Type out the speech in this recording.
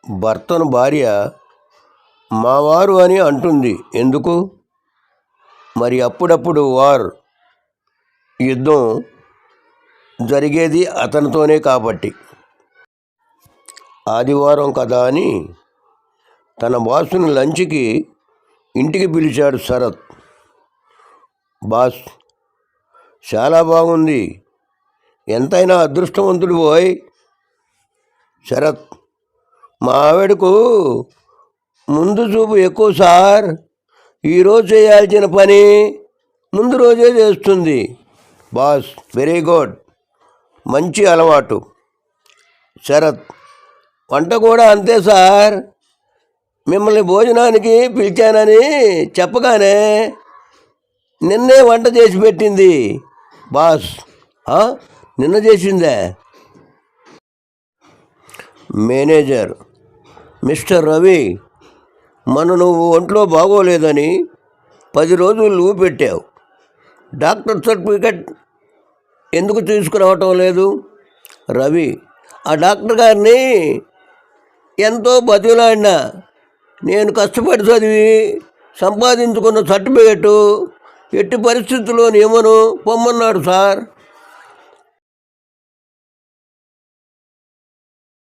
భర్తను భార్య మావారు అని అంటుంది ఎందుకు? మరి అప్పుడప్పుడు యుద్ధం జరిగేది అతనితోనే కాబట్టి. ఆదివారం కదా అని తన బాసుని లంచ్కి ఇంటికి పిలిచాడు శరత్. బాస్, చాలా బాగుంది, ఎంతైనా అదృష్టవంతుడు పోయ్. శరత్, మా ఆవిడకు ముందు చూపు ఎక్కువ సార్. ఈరోజు చేయాల్సిన పని ముందు రోజే చేస్తుంది. బాస్, వెరీ గుడ్, మంచి అలవాటు. శరత్, వంట కూడా అంతే సార్. మిమ్మల్ని భోజనానికి పిలిచానని చెప్పగానే నిన్నే వంట చేసి పెట్టింది. బాస్, నిన్న చేసిందే? మేనేజర్, మిస్టర్ రవి, నువ్వు ఒంట్లో బాగోలేదని 10 రోజులు లీవ్ పెట్టావు. డాక్టర్ సర్టిఫికెట్ ఎందుకు తీసుకురావటం లేదు? రవి, ఆ డాక్టర్ గారిని ఎంతో బతిలాడినా నేను కష్టపడి చదివి సంపాదించుకున్న సర్టిఫికెట్ ఎట్టి పరిస్థితుల్లో నియమను పొమ్మన్నాడు సార్.